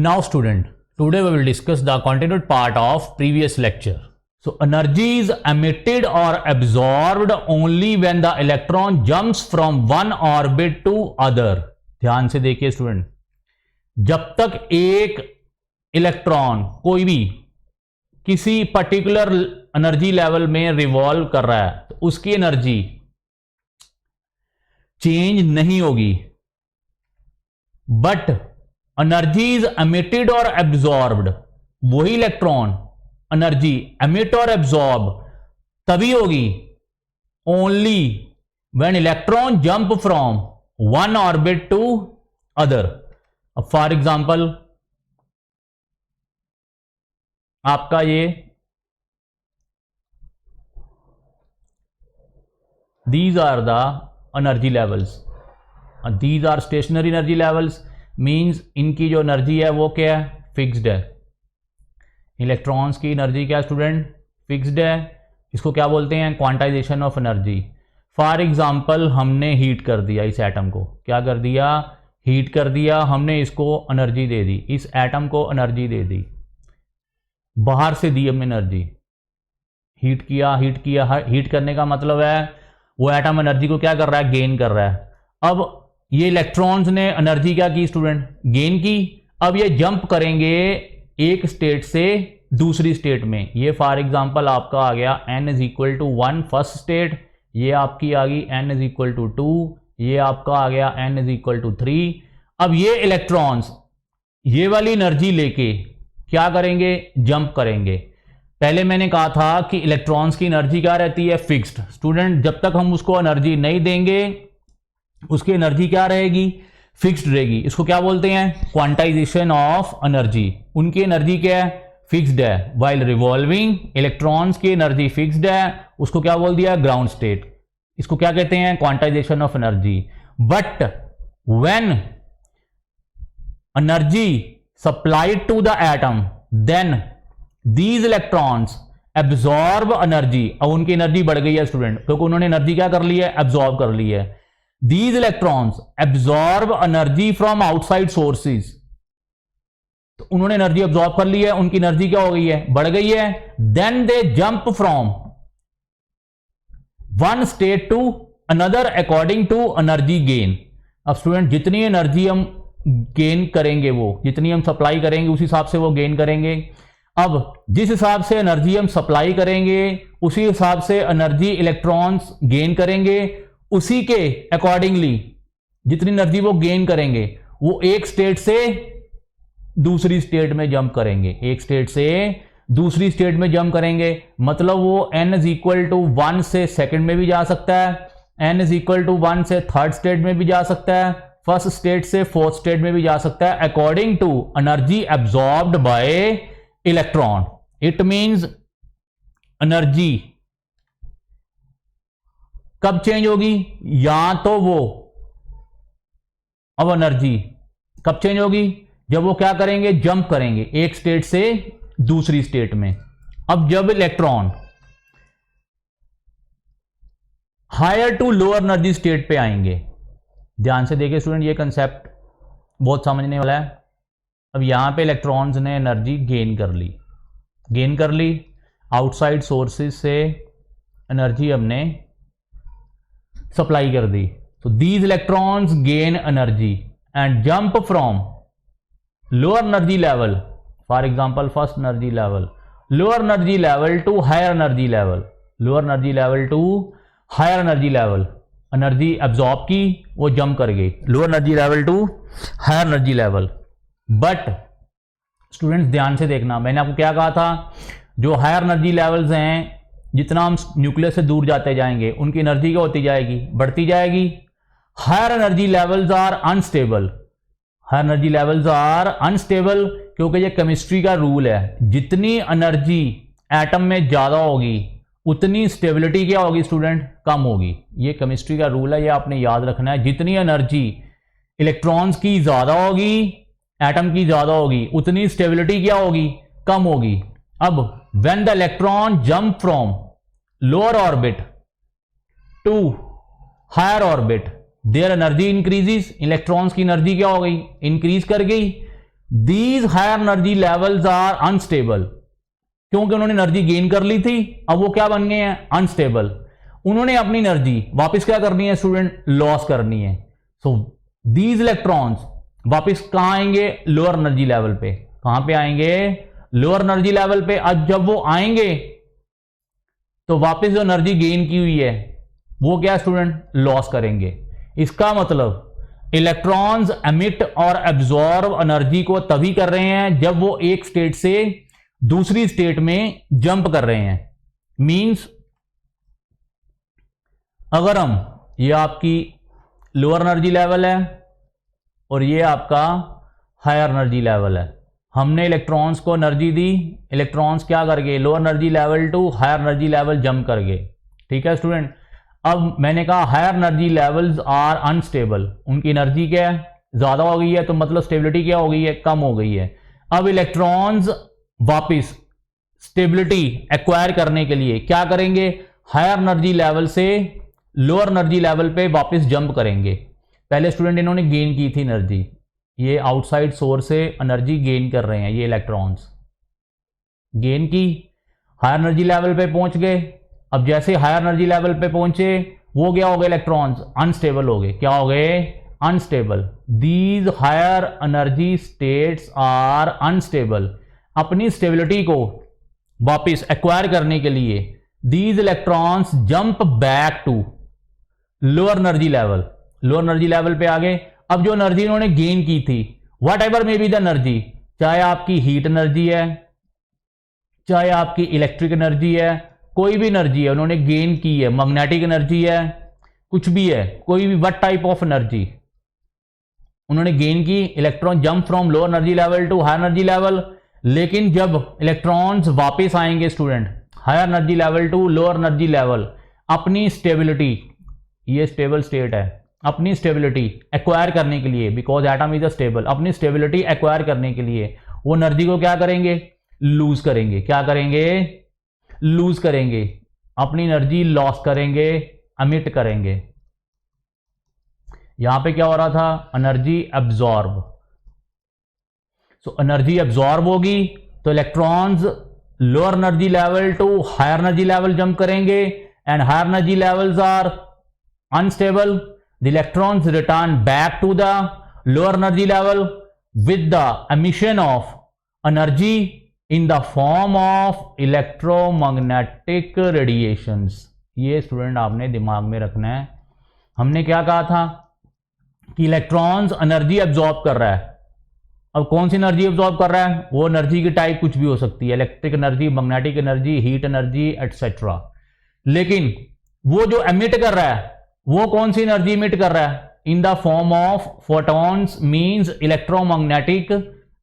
Now student, today we will discuss the continued part of previous lecture. So energy is emitted or absorbed only when the electron jumps from one orbit to other. ध्यान से देखिए student, जब तक एक electron कोई भी किसी particular energy level में रिवॉल्व कर रहा है तो उसकी एनर्जी चेंज नहीं होगी, बट एनर्जी इज एमिटेड और एब्जॉर्ब्ड, वही इलेक्ट्रॉन एनर्जी एमिट और एब्जॉर्ब तभी होगी only when electron jump from one orbit to other. अब फॉर एग्जांपल आपका ये these are the energy levels, these are stationary energy levels, means इनकी जो एनर्जी है वो क्या है, फिक्स्ड है. इलेक्ट्रॉन्स की एनर्जी क्या स्टूडेंट, फिक्स्ड है. इसको क्या बोलते हैं, quantization of energy. For example हमने हीट कर दिया इस एटम को, क्या कर दिया, हीट कर दिया, हमने इसको एनर्जी दे दी, इस एटम को एनर्जी दे दी, बाहर से दी हमने एनर्जी, हीट किया. हीट करने का मतलब है वो एटम एनर्जी को क्या कर रहा है, गेन कर रहा है. अब ये इलेक्ट्रॉन्स ने एनर्जी क्या की स्टूडेंट, गेन की. अब ये जंप करेंगे एक स्टेट से दूसरी स्टेट में. ये फॉर एग्जांपल आपका आ गया n is equal to 1 first state, ये आपकी आ गई n इज इक्वल टू 2, ये आपका आ गया n इज इक्वल टू 3. अब ये इलेक्ट्रॉन्स ये वाली एनर्जी लेके क्या करेंगे, जंप करेंगे. पहले मैंने कहा था कि इलेक्ट्रॉन्स की एनर्जी क्या रहती है, फिक्स्ड. स्टूडेंट जब तक हम उसको एनर्जी नहीं देंगे उसकी एनर्जी क्या रहेगी, फिक्स्ड रहेगी. इसको क्या बोलते हैं, क्वांटाइजेशन ऑफ एनर्जी. उनकी एनर्जी क्या है, फिक्स्ड है. वाइल रिवॉल्विंग इलेक्ट्रॉन्स की एनर्जी फिक्स्ड है, उसको क्या बोल दिया, ग्राउंड स्टेट. इसको क्या कहते हैं, quantization of energy. But when energy supplied to the atom then these electrons absorb energy. अब उनकी एनर्जी बढ़ गई है स्टूडेंट, क्योंकि उन्होंने एनर्जी क्या कर ली है, एब्जॉर्ब कर ली है. These electrons absorb energy from outside sources. तो उन्होंने एनर्जी एब्जॉर्ब कर ली है, उनकी एनर्जी क्या हो गई है, बढ़ गई है. Then they jump from one state to another according to energy gain. अब स्टूडेंट जितनी एनर्जी हम गेन करेंगे, वो जितनी हम सप्लाई करेंगे उस हिसाब से वो गेन करेंगे. अब जिस हिसाब से एनर्जी हम सप्लाई करेंगे उसी हिसाब से एनर्जी इलेक्ट्रॉन्स गेन करेंगे. उसी के अकॉर्डिंगली जितनी एनर्जी वो गेन करेंगे वो एक स्टेट से दूसरी स्टेट में जंप करेंगे, एक स्टेट से दूसरी स्टेट में जंप करेंगे. मतलब वो n इज इक्वल टू 1 से सेकंड में भी जा सकता है, n इज इक्वल टू 1 से थर्ड स्टेट में भी जा सकता है, फर्स्ट स्टेट से फोर्थ स्टेट में भी जा सकता है, according to energy absorbed by electron. It means energy कब चेंज होगी, या तो वो अब एनर्जी कब चेंज होगी, जब वो क्या करेंगे, जंप करेंगे एक स्टेट से दूसरी स्टेट में. अब जब electron higher to lower energy state पे आएंगे, ध्यान से देखिए स्टूडेंट, ये कंसेप्ट बहुत समझने वाला है. अब यहां पे इलेक्ट्रॉन्स ने एनर्जी गेन कर ली आउटसाइड सोर्सेज से एनर्जी हमने सप्लाई कर दी. तो these electrons gain energy and jump from lower energy level, for example first energy level, lower energy level to higher energy level, lower energy level to higher energy level. Energy absorb की, वो jump कर गई lower energy level to higher energy level. But students ध्यान से देखना, मैंने आपको क्या कहा था, जो हायर एनर्जी लेवल्स हैं जितना हम न्यूक्लियस से दूर जाते जाएंगे उनकी एनर्जी क्या होती जाएगी, बढ़ती जाएगी. Higher energy levels are unstable, higher energy levels are unstable, क्योंकि ये केमिस्ट्री का रूल है, जितनी एनर्जी एटम में ज्यादा होगी उतनी स्टेबिलिटी क्या होगी स्टूडेंट, कम होगी. ये केमिस्ट्री का रूल है, ये आपने याद रखना है. जितनी एनर्जी इलेक्ट्रॉन्स की ज्यादा होगी, एटम की ज्यादा होगी, उतनी स्टेबिलिटी क्या होगी, कम होगी. अब when the electron jump from lower orbit to higher orbit their energy increases. Electrons की एनर्जी क्या हो गई, इंक्रीज कर गई. These higher energy levels are unstable, क्योंकि उन्होंने एनर्जी गेन कर ली थी, अब वो क्या बन गए हैं, अनस्टेबल। उन्होंने अपनी एनर्जी वापस क्या करनी है स्टूडेंट, लॉस करनी है। सो दीज इलेक्ट्रॉन्स वापस कहां आएंगे, लोअर एनर्जी लेवल पे। कहां पे आएंगे, लोअर एनर्जी लेवल पे। अब जब वो आएंगे तो वापस जो एनर्जी गेन की हुई है वो क्या स्टूडेंट, लॉस करेंगे। इसका मतलब इलेक्ट्रॉन्स एमिट और एब्जॉर्ब एनर्जी को तभी कर रहे हैं जब वो एक स्टेट से दूसरी स्टेट में जंप कर रहे हैं। मींस अगर हम, ये आपकी लोअर एनर्जी लेवल है और ये आपका हायर एनर्जी लेवल है, हमने इलेक्ट्रॉन्स को एनर्जी दी, इलेक्ट्रॉन्स क्या कर गए, lower energy level to higher energy level jump कर गए। ठीक है स्टूडेंट। अब मैंने कहा higher energy levels are unstable, उनकी एनर्जी क्या है, ज्यादा हो गई है, तो मतलब स्टेबिलिटी क्या हो गई है, कम हो गई है। अब इलेक्ट्रॉन्स वापिस स्टेबिलिटी एक्वायर करने के लिए क्या करेंगे, हायर एनर्जी लेवल से लोअर एनर्जी लेवल पे वापस जंप करेंगे। पहले स्टूडेंट इन्होंने गेन की थी एनर्जी, ये आउटसाइड सोर्स से एनर्जी गेन कर रहे हैं, ये इलेक्ट्रॉन्स गेन की, हायर एनर्जी लेवल पे पहुंच गए। अब जैसे हायर एनर्जी लेवल पे पहुंचे वो क्या हो गए, इलेक्ट्रॉन्स अनस्टेबल हो गए। क्या हो गए, unstable. These higher energy states are unstable. अपनी स्टेबिलिटी को वापस एक्वायर करने के लिए these electrons jump back to lower energy level, lower energy level पे आ गए। अब जो एनर्जी उन्होंने गेन की थी, what ever may be the energy, चाहे आपकी हीट एनर्जी है, चाहे आपकी इलेक्ट्रिक एनर्जी है, कोई भी एनर्जी है उन्होंने गेन की है, मैग्नेटिक एनर्जी है, कुछ भी है, कोई भी वट टाइप ऑफ एनर्जी उन्होंने गेन की, electron jump from lower energy level to higher energy level. लेकिन जब इलेक्ट्रॉन्स वापस आएंगे student higher energy level to lower energy level, अपनी स्टेबिलिटी, ये स्टेबल स्टेट है, अपनी स्टेबिलिटी एक्वायर करने के लिए, because atom is a stable, अपनी स्टेबिलिटी एक्वायर करने के लिए वो एनर्जी को क्या करेंगे, लूज करेंगे। क्या करेंगे, लूज करेंगे, अपनी एनर्जी लॉस करेंगे, अमिट करेंगे। यहां पे क्या हो रहा था, energy absorb. So energy absorb होगी तो electrons lower energy level to higher energy level jump करेंगे, and higher energy levels are unstable. The electrons return back to the lower energy level with the emission of energy in the form of electromagnetic radiations. ये student आपने दिमाग में रखना है। हमने क्या कहा था कि इलेक्ट्रॉन्स एनर्जी एब्जॉर्ब कर रहा है। अब कौन सी एनर्जी एब्जॉर्ब कर रहा है, वो एनर्जी की टाइप कुछ भी हो सकती है, electric energy, magnetic energy, heat energy etcetera. लेकिन वो जो एमिट कर रहा है वो कौन सी एनर्जी इमिट कर रहा है, in the form of photons, means electromagnetic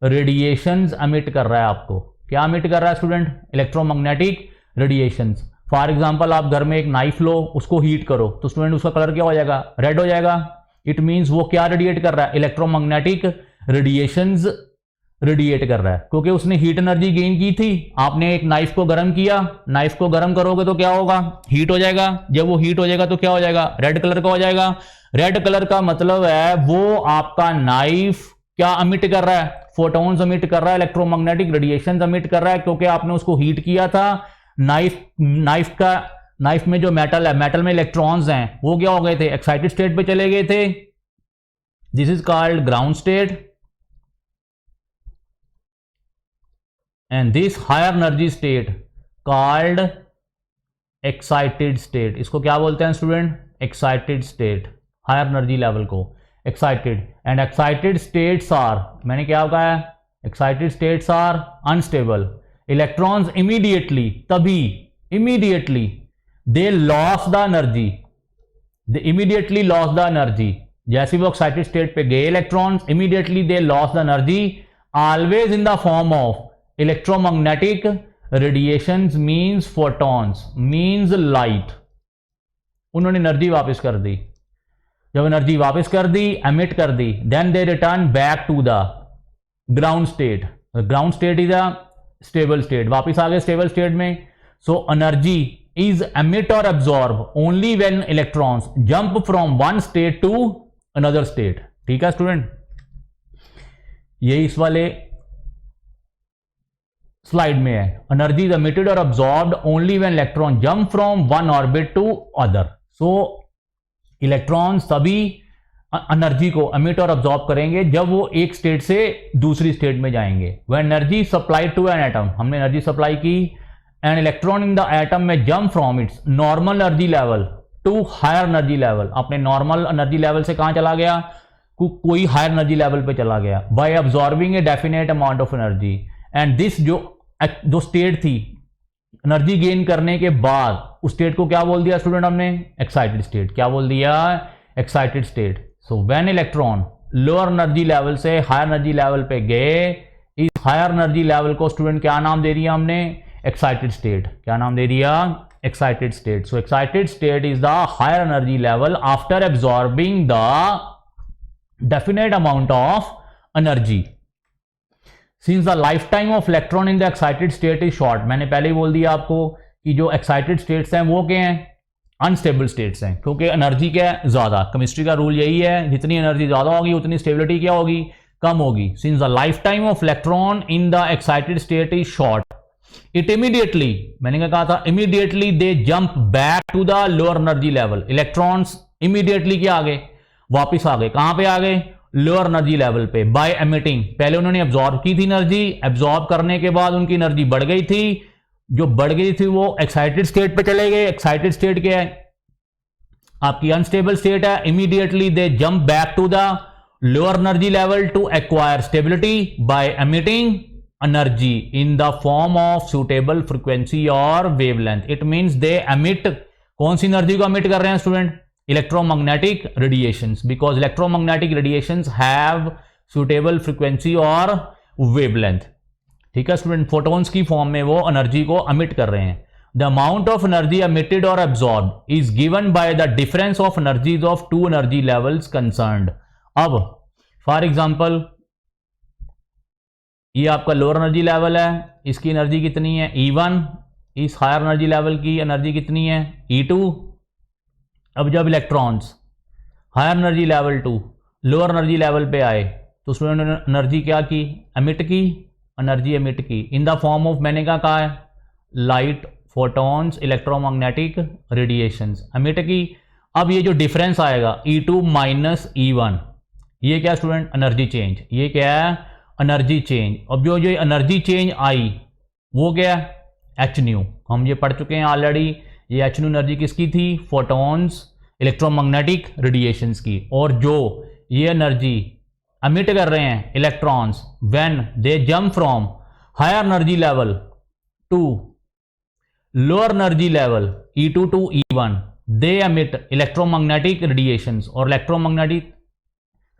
radiations emit कर रहा है। आपको क्या एमिट कर रहा है student, electromagnetic radiations. For example आप घर में एक नाइफ लो, उसको हीट करो तो स्टूडेंट उसका कलर क्या हो जाएगा, रेड हो जाएगा। इट मींस वो क्या रेडिएट कर रहा है, इलेक्ट्रोमैग्नेटिक रेडिएशंस रेडिएट कर रहा है, क्योंकि उसने हीट एनर्जी गेन की थी। आपने एक नाइफ को गर्म किया, नाइफ को गर्म करोगे तो क्या होगा, हीट हो जाएगा। जब वो हीट हो जाएगा तो क्या हो जाएगा, रेड कलर का हो जाएगा। रेड कलर का मतलब है वो आपका नाइफ क्या अमिट कर रहा है, फोटॉन्स अमिट कर रहा है, इलेक्ट्रोमैग्नेटिक रेडिएशन अमिट कर रहा है, क्योंकि आपने उसको हीट किया था। नाइफ में जो मेटल है, मेटल में इलेक्ट्रॉन्स हैं, वो क्या हो गए थे, एक्साइटेड स्टेट पे चले गए थे। This is called ground state, and this higher energy state called excited state. इसको क्या बोलते हैं student, excited state, higher energy level को excited, and excited states are, मैंने क्या कहा है, excited states are unstable. Electrons immediately, तभी immediately they lost the energy, they immediately lost the energy. जैसे वो excited state पे गए electrons, immediately they lost the energy, always in the form of electromagnetic radiations, means photons, means light. उन्होंने energy वापस कर दी। जब energy वापस कर दी, एमिट कर दी, then they return back to the ground state. Ground state is a stable state, वापस आ गए स्टेबल स्टेट में। सो एनर्जी इज एमिट और absorb only when electrons jump from one state to another state. ठीक है student, ये इस वाले स्लाइड में है। एनर्जी इज एमिटेड और absorbed only when electron jump from one orbit to other. So electron सभी एनर्जी को एमिट और अब्सॉर्ब करेंगे जब वो एक स्टेट से दूसरी स्टेट में जाएंगे। When energy supplied to an atom, हमने एनर्जी सप्लाई की, and electron in the atom में jump from its normal energy level to higher energy level, अपने नॉर्मल एनर्जी लेवल से कहां चला गया, कोई हायर एनर्जी लेवल पे चला गया, by absorbing a definite amount of energy. And this जो स्टेट थी एनर्जी गेन करने के बाद, उस स्टेट को क्या बोल दिया स्टूडेंट हमने, एक्साइटेड स्टेट। क्या बोल दिया, excited state. So when electron lower energy level से हायर एनर्जी लेवल पे गए, इस हायर एनर्जी लेवल को स्टूडेंट क्या नाम दे दिया हमने, एक्साइटेड स्टेट। क्या नाम दे दिया, excited state. So excited state is the higher energy level after absorbing the definite amount of energy. Since the life time of electron in the excited state is short, मैंने पहले ही बोल दिया आपको कि जो एक्साइटेड स्टेट्स हैं वो क्या हैं, अनस्टेबल स्टेट्स हैं, क्योंकि एनर्जी क्या है, ज्यादा। केमिस्ट्री का रूल यही है, जितनी एनर्जी ज्यादा होगी उतनी स्टेबिलिटी क्या होगी, कम होगी। Since the life time of electron in the excited state is short, it immediately, मैंने क्या कहा था, immediately they jump back to the lower energy level. Electrons immediately क्या आ गए, वापिस आ गए, कहां पे आ गए, लोअर एनर्जी लेवल पे, बाय एमिटिंग। पहले उन्होंने एब्जॉर्ब की थी एनर्जी, एब्जॉर्ब करने के बाद उनकी एनर्जी बढ़ गई थी, जो बढ़ गई थी वो एक्साइटेड स्टेट पे चले गए। एक्साइटेड स्टेट क्या है, आपकी अनस्टेबल स्टेट है। Immediately they jump back to the lower energy level to acquire stability by emitting energy in the form of suitable frequency और wavelength. It means they emit, कौन सी एनर्जी को emit कर रहे हैं student, electromagnetic radiations, because electromagnetic radiations have suitable frequency और wavelength। ठीक है स्टूडेंट, फोटॉन्स की फॉर्म में वो एनर्जी को एमिट कर रहे हैं। The amount of energy emitted और absorb is given by the difference of energies of two energy levels concerned. अब फॉर एग्जांपल ये आपका लोअर एनर्जी लेवल है, इसकी एनर्जी कितनी है, E1, इस हायर एनर्जी लेवल की एनर्जी कितनी है, E2। अब जब electrons higher energy level to lower energy level पे आए तो स्टूडेंट ने एनर्जी क्या की, एमिट की, एनर्जी एमिट की इन द फॉर्म ऑफ, मैंने क्या कहा है, light, photons, electromagnetic radiations emit की। अब ये जो डिफरेंस आएगा E2 माइनस E1, ये क्या स्टूडेंट, एनर्जी चेंज। ये क्या है, एनर्जी चेंज। अब जो एनर्जी चेंज आई वो क्या है, एच न्यू, हम ये पढ़ चुके हैं ऑलरेडी। ये एच न्यू एनर्जी किसकी थी, फोटॉन्स, इलेक्ट्रोमैग्नेटिक रेडिएशंस की। और जो ये एनर्जी एमिट कर रहे हैं electrons, when they jump from higher energy level to lower energy level E2 to E1, they emit electromagnetic radiations. और इलेक्ट्रोमैग्नेटिक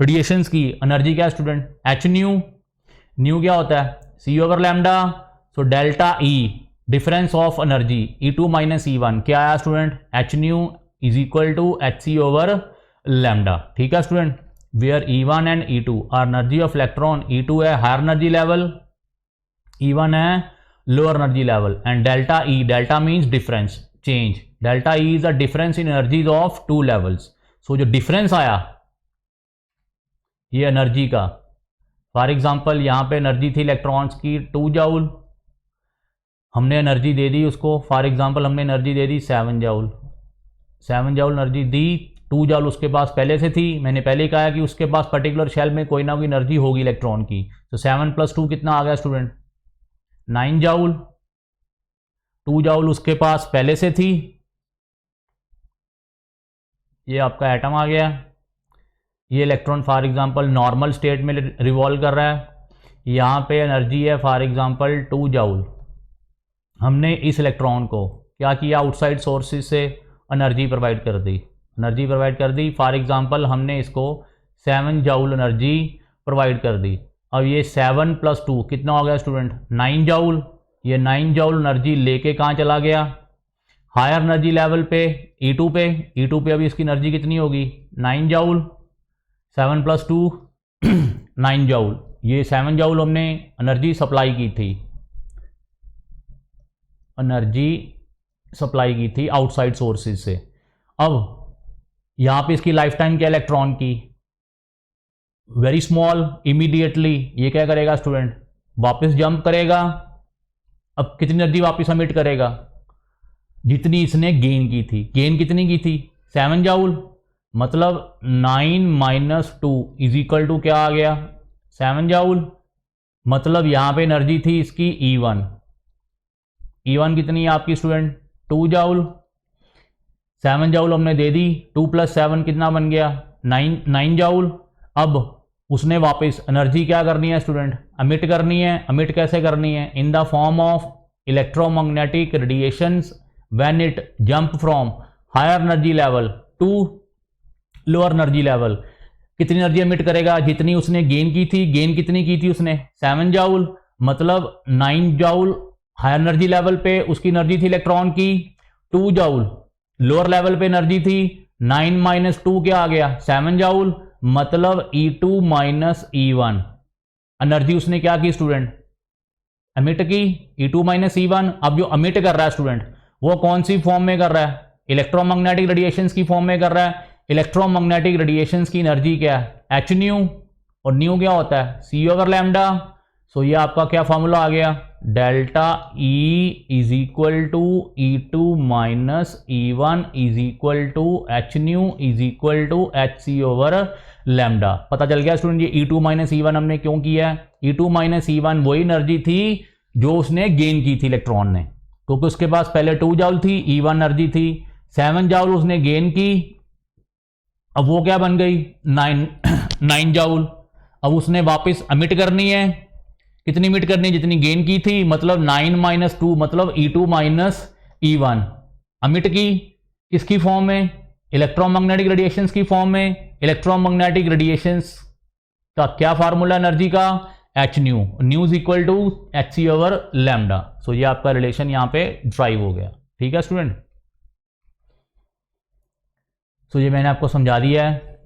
रेडिएशंस की एनर्जी क्या स्टूडेंट, एच न्यू। न्यू क्या होता है, C over lambda. So delta E, difference of energy E2 minus E1 क्या आया student, h nu is equal to HC over lambda. ठीक है student, where E1 and E2 are energy of electron, E2 है higher energy level, E1 है lower energy level. And delta E, delta means difference, change. Delta E is the difference in energies of two levels. So जो difference आया ये energy का, for example यहां पे energy थी electrons की 2 joule, हमने एनर्जी दे दी उसको, फॉर एग्जांपल हमने एनर्जी दे दी 7 जूल, 7 जूल एनर्जी दी, 2 जूल उसके पास पहले से थी। मैंने पहले ही कहा कि उसके पास पर्टिकुलर शेल में कोई ना कोई एनर्जी होगी इलेक्ट्रॉन की। तो 7 + 2 कितना आ गया स्टूडेंट, 9 जूल। 2 जूल उसके पास पहले से थी, ये आपका एटम आ गया। ये electron for example normal state में रिवॉल्व कर रहा है, यहाँ पे एनर्जी है फॉर एग्जांपल 2 जूल। हमने इस इलेक्ट्रॉन को क्या किया, आउटसाइड सोर्सेज से एनर्जी प्रोवाइड कर दी, एनर्जी प्रोवाइड कर दी। फॉर एग्जांपल हमने इसको 7 जूल एनर्जी प्रोवाइड कर दी। अब ये 7 + 2 कितना हो गया स्टूडेंट, 9 जूल। ये 9 जूल एनर्जी लेके कहाँ चला गया, हायर एनर्जी लेवल पे E2 पे। E2 पे अभी इसकी एनर्जी कितनी होगी, 9 जूल। 7 + 2 9 जूल। ये 7 जूल हमने एनर्जी सप्लाई की थी, एनर्जी सप्लाई की थी आउटसाइड सोर्सेज से। अब यहाँ पे इसकी लाइफ टाइम क्या इलेक्ट्रॉन की, वेरी स्मॉल, इमीडिएटली ये क्या करेगा स्टूडेंट, वापस जंप करेगा। अब कितनी एनर्जी वापस अमिट करेगा, जितनी इसने गेन की थी। गेन कितनी की थी, 7 जाउल, मतलब 9 माइनस 2 इज इक्वल टू क्या आ गया, 7 जाउल। मतलब यहां पे एनर्जी थी इसकी E1। E1 कितनी है आपकी स्टूडेंट, 2 जाउल। 7 जाउल हमने दे दी, 2 + 7 कितना बन गया, 9 जाउल। अब उसने वापस एनर्जी क्या करनी है स्टूडेंट, अमिट करनी है। अमिट कैसे करनी है, in the form of electromagnetic radiations when it jump from higher energy level to lower energy level. कितनी एनर्जी अमिट करेगा, जितनी उसने गेन की थी। गेन कितनी की थी उसने, 7 जाउल, मतलब 9 जाउल हायर एनर्जी लेवल पे उसकी एनर्जी थी इलेक्ट्रॉन की, 2 जाउल लोअर लेवल पे एनर्जी थी, 9 माइनस 2 क्या आ गया, 7 जाउल, मतलब E2 माइनस E1। एनर्जी उसने क्या की स्टूडेंट, अमिट की, E2 माइनस E1। अब जो अमिट कर रहा है स्टूडेंट वो कौन सी फॉर्म में कर रहा है, इलेक्ट्रोमैग्नेटिक रेडिएशंस की फॉर्म में कर रहा है। इलेक्ट्रोमैग्नेटिक रेडिएशंस की एनर्जी क्या है, एच न्यू, और न्यू क्या होता है, C/λ। सो ये आपका क्या फॉर्मूला आ गया, delta E is equal to E2 minus E1 is equal to h nu is equal to HC/λ। पता चल गया स्टूडेंट, ये E2 माइनस E1 हमने क्यों किया है। E2 माइनस E1 वही एनर्जी थी जो उसने गेन की थी इलेक्ट्रॉन ने, क्योंकि उसके पास पहले 2 जाउल थी, E1 एनर्जी थी, 7 जाउल उसने गेन की। अब वो क्या बन गई, 9 जाउल। अब उसने वापस अमिट करनी है, कितनी अमिट करनी है, जितनी गेन की थी, मतलब 9 माइनस 2 मतलब E2 माइनस E1 अमिट की। किसकी फॉर्म में, इलेक्ट्रोमैग्नेटिक रेडिएशंस की फॉर्म में। इलेक्ट्रोमैग्नेटिक रेडिएशंस का क्या फार्मूला एनर्जी का, h nu, nu is equal to HC/λ। So ये आपका रिलेशन यहां पे ड्राइव हो गया। ठीक है स्टूडेंट, तो ये मैंने आपको समझा दिया है।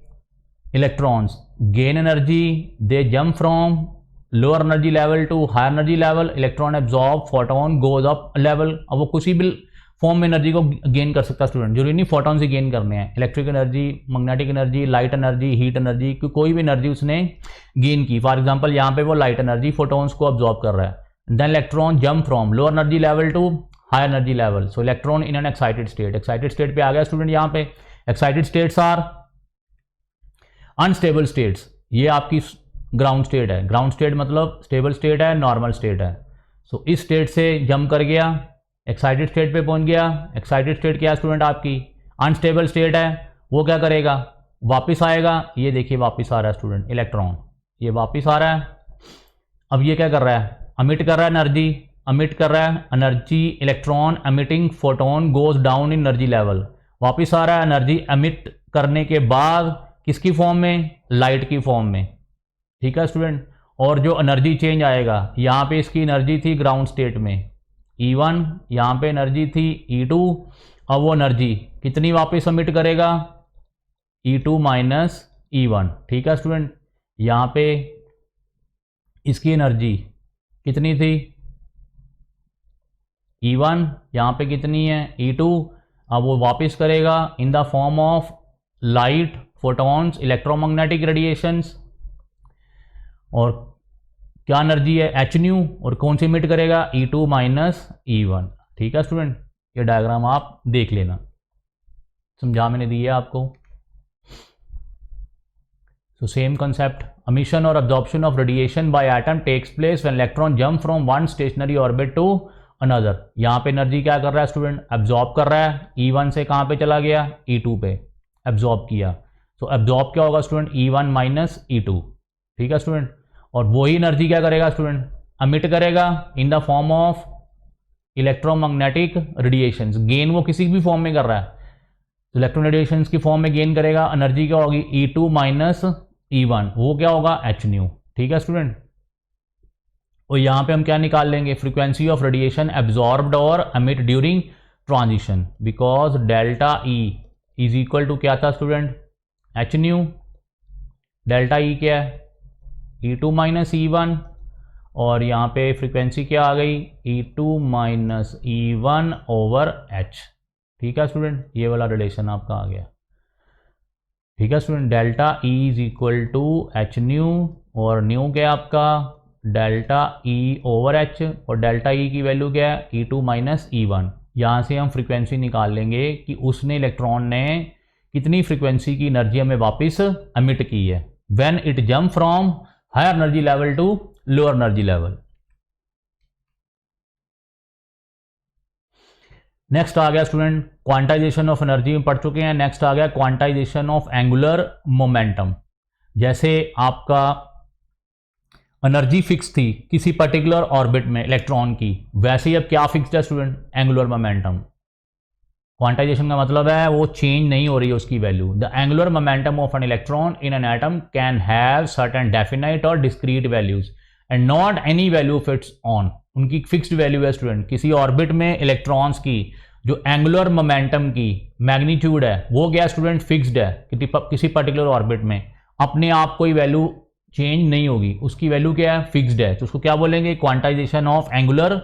Electrons gain energy, they jump from lower energy level to higher energy level. Electron absorb, photon goes up level. अब वो किसी भी फॉर्म में एनर्जी को गेन कर सकता है स्टूडेंट, जरूरी नहीं फोटोन से गेन करने हैं। Electric energy, magnetic energy, light energy, heat energy, कोई भी एनर्जी उसने गेन की। फॉर एग्जाम्पल यहाँ पे वो लाइट एनर्जी फोटोन्स को ऑब्जॉर्ब कर रहा है। Then electron jump from lower energy level to higher energy level. So electron in an excited state, excited state पे आ गया स्टूडेंट। यहाँ पे excited states are unstable states. ये आपकी ग्राउंड स्टेट है। ग्राउंड स्टेट मतलब स्टेबल स्टेट है, नॉर्मल स्टेट है। सो इस स्टेट से जंप कर गया, एक्साइटेड स्टेट पे पहुंच गया। एक्साइटेड स्टेट क्या है स्टूडेंट आपकी, अनस्टेबल स्टेट है। वो क्या करेगा, वापस आएगा। ये देखिए वापस आ रहा है स्टूडेंट इलेक्ट्रॉन, ये वापस आ रहा है। अब ये क्या कर रहा है, अमिट कर रहा है एनर्जी, अमिट कर रहा है energy. Electron emitting photon goes down in energy level. वापस आ रहा है एनर्जी एमिट करने के बाद किसकी फॉर्म में, लाइट की फॉर्म में। ठीक है स्टूडेंट, और जो एनर्जी चेंज आएगा, यहाँ पे इसकी एनर्जी थी ग्राउंड स्टेट में E1, यहाँ पे एनर्जी थी E2। अब वो एनर्जी कितनी वापस एमिट करेगा, E2 माइनस E1। ठीक है स्टूडेंट, यहाँ पे इसकी एनर्जी कितनी थी E1, यहाँ पे कितनी है E2। अब वो वापस करेगा इन the form of light, photons, electromagnetic radiations. और क्या एनर्जी है, एच न्यू, और कौन सी एमिट करेगा, E2 माइनस E1। ठीक है स्टूडेंट, ये डायग्राम आप देख लेना, समझा मैंने दिया आपको। So same concept, emission or absorption of radiation by atom takes place when electron jump from one stationary orbit to another। यहाँ पे एनर्जी क्या कर रहा है स्टूडेंट, एब्जॉर्ब कर रहा है। E1 से कहाँ पे चला गया, E2 पे एब्जॉर्ब किया। तो एब्जॉर्ब क्या होगा स्टूडेंट, E1 माइनस E2। ठीक है स्टूडेंट, और वही एनर्जी क्या करेगा स्टूडेंट, अमिट करेगा इन the form of electromagnetic radiations. Gain वो किसी भी फॉर्म में कर रहा है, तो इलेक्ट्रो रेडिएशंस की फॉर्म में गेन करेगा। एनर्जी क्या होगी, E2 माइनस E1, वो क्या होगा, एच न्यू। ठीक है स्टूडेंट, और यहां पे हम क्या निकाल लेंगे, फ्रीक्वेंसी ऑफ रेडिएशन एब्जॉर्ब्ड और emit during transition, because delta E is equal to क्या था student, h nu. Delta E क्या है, E2 माइनस E1, और यहाँ पे फ्रीक्वेंसी क्या आ गई, E2 minus E1 over H। ठीक है स्टूडेंट, ये वाला रिलेशन आपका आ गया। ठीक है student, delta E is equal to h nu, और न्यू क्या है आपका डेल्टा ई ओवर एच, और डेल्टा ई की वैल्यू क्या है E2 माइनस E1। यहाँ से हम फ्रीक्वेंसी निकाल लेंगे कि उसने इलेक्ट्रॉन ने कितनी फ्रीक्वेंसी की एनर्जी हमें वापस एमिट की है when it jump from higher energy level to lower energy level. Next आ गया स्टूडेंट क्वांटाइजेशन ऑफ एनर्जी में पढ़ चुके हैं। नेक्स्ट आ गया क्वांटाइजेशन ऑफ एंगुलर मोमेंटम। जैसे आपका एनर्जी फिक्स थी किसी पर्टिकुलर ऑर्बिट में इलेक्ट्रॉन की, वैसे ही अब क्या फिक्स्ड है स्टूडेंट, एंगुलर मोमेंटम। क्वांटाइजेशन का मतलब है वो चेंज नहीं हो रही है उसकी value. The angular momentum of an electron in an atom can have certain definite और discrete values and not any value fits on. उनकी फिक्स्ड वैल्यू है स्टूडेंट। किसी ऑर्बिट में इलेक्ट्रॉन्स की जो एंगुलर मोमेंटम की मैग्नीट्यूड है वो क्या स्टूडेंट फिक्स्ड है किसी पर्टिकुलर ऑर्बिट में, अपने आप कोई वैल्यू चेंज नहीं होगी, उसकी वैल्यू क्या है फिक्स्ड है। तो उसको क्या बोलेंगे quantization of angular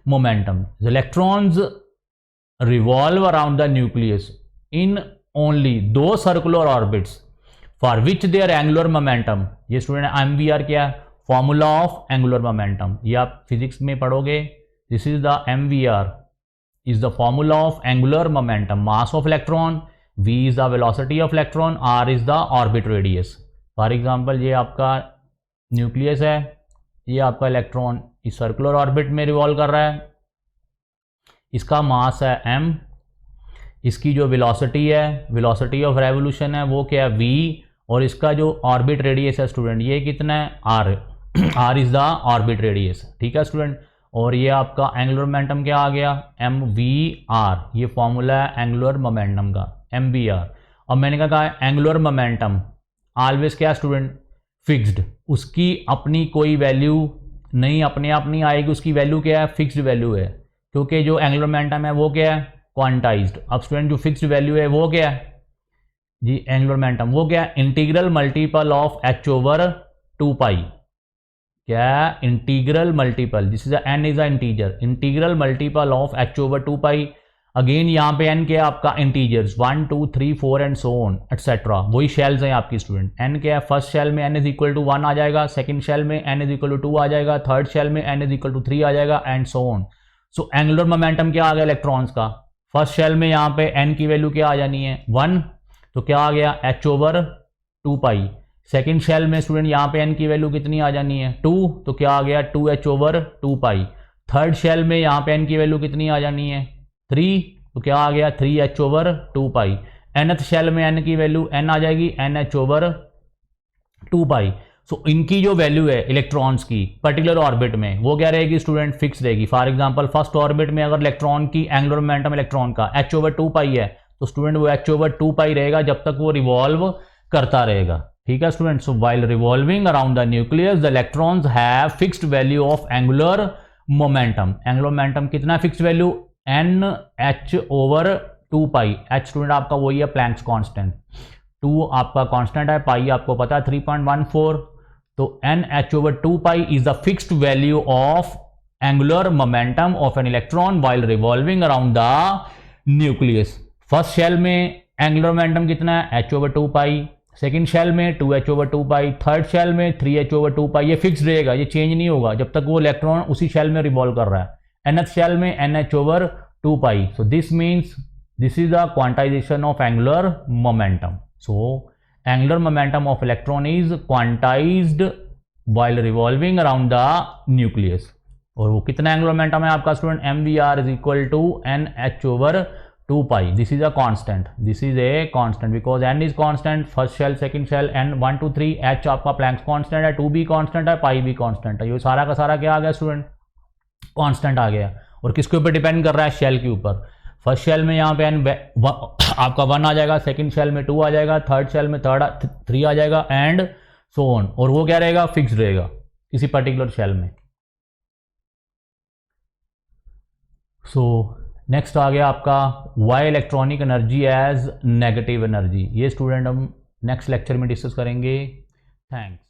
momentum. Electrons revolve around the nucleus in only those circular orbits for which their angular momentum, ये स्टूडेंट MVR क्या है फॉर्मूला ऑफ एंगुलर मोमेंटम, ये आप फिजिक्स में पढ़ोगे। This is the MVR is the formula of angular momentum, mass of electron, v is the velocity of electron, r is the orbit radius। For example ये आपका nucleus है, ये आपका electron इस सर्कुलर ऑर्बिट में revolve कर रहा है, इसका मास है m, इसकी जो वेलोसिटी है वेलोसिटी ऑफ रेवोल्यूशन है वो क्या है v, और इसका जो ऑर्बिट रेडियस है स्टूडेंट ये कितना है r, r is the orbit radius. ठीक है स्टूडेंट, और ये आपका एंगुलर मोमेंटम क्या आ गया MVR, ये फॉर्मूला है एंगुलर मोमेंटम का MVR। और मैंने कहा एंगुलर मोमेंटम ऑलवेज क्या स्टूडेंट फिक्स्ड, उसकी अपनी कोई वैल्यू नहीं अपने आप नहीं आएगी, उसकी वैल्यू क्या है फिक्स्ड वैल्यू है, क्योंकि जो एंगुलर मोमेंटम है वो क्या है क्वांटाइज्ड। अब स्टूडेंट जो फिक्स्ड वैल्यू है वो क्या है जी एंगुलर मोमेंटम, वो क्या है इंटीग्रल मल्टीपल ऑफ h/2π, क्या integral multiple, this is n is a integer, integral multiple of h/2π। Again यहाँ पे n क्या है आपका integers 1 2 3 4 and so on etcetera, वही शेल्स हैं आपकी स्टूडेंट। n क्या है फर्स्ट शेल में n इज इक्वल टू 1 आ जाएगा, सेकंड शेल में n इज इक्वल टू 2 आ जाएगा, थर्ड शेल में n इज इक्वल टू 3 आ जाएगा and so on. So angular momentum क्या आ गया इलेक्ट्रॉन्स का, फर्स्ट शेल में यहाँ पे n की वैल्यू क्या आ जानी है 1, तो क्या आ गया h/2π। सेकेंड शेल में स्टूडेंट यहाँ पे n की वैल्यू कितनी आ जानी है 2, तो क्या आ गया 2h/2π। थर्ड शेल में यहाँ पे n की वैल्यू कितनी आ जानी है 3, तो क्या आ गया 3h/2π। nth शेल में n की वैल्यू n आ जाएगी nh/2π। सो इनकी जो वैल्यू है इलेक्ट्रॉन्स की पर्टिकुलर ऑर्बिट में वो क्या रहेगी स्टूडेंट फिक्स रहेगी। फॉर एग्जांपल फर्स्ट ऑर्बिट में अगर इलेक्ट्रॉन की एंगुलर मोमेंटम इलेक्ट्रॉन का h/2π है तो स्टूडेंट वो h/2π रहेगा जब तक वो रिवॉल्व करता रहेगा। ठीक है student, so while revolving around the nucleus the electrons have fixed value of angular momentum. Angular momentum कितना fixed value nh/2π। h student आपका वही है प्लैंक्स कांस्टेंट, 2 आपका कांस्टेंट है, पाई आपको पता है 3.14, तो nh/2π is the fixed value of angular momentum of an electron while revolving around the nucleus. First shell में एंगुलर मोमेंटम कितना है h/2π, सेकेंड शेल में 2h/2π, थर्ड शेल में 3h/2π, ये फिक्स रहेगा, ये चेंज नहीं होगा जब तक वो इलेक्ट्रॉन उसी शेल में रिवॉल्व कर रहा है। nth शेल में nh/2π। So this means this is the quantization of angular momentum. So angular momentum of electron is quantized while revolving around the nucleus. और वो कितना एंगुलर मोमेंटम है आपका student MVR is equal to nh/2π। This is a constant, this is a constant because n is constant, first shell second shell n 1 2 3, h आपका Planck's constant है, 2 भी constant है, पाई भी कांस्टेंट है, ये सारा का सारा क्या आ गया स्टूडेंट कांस्टेंट आ गया। और किसके ऊपर डिपेंड कर रहा है शेल के ऊपर। फर्स्ट शेल में यहाँ पे n आपका 1 आ जाएगा, सेकंड शेल में 2 आ जाएगा, थर्ड शेल में 3 आ जाएगा एंड सो ऑन, और वो क्या रहेगा फिक्स रहेगा किसी पर्टिकुलर शेल में। सो नेक्स्ट आ गया आपका why electronic energy as negative energy. ये स्टूडेंट हम नेक्स्ट लेक्चर में डिस्कस करेंगे। थैंक्स।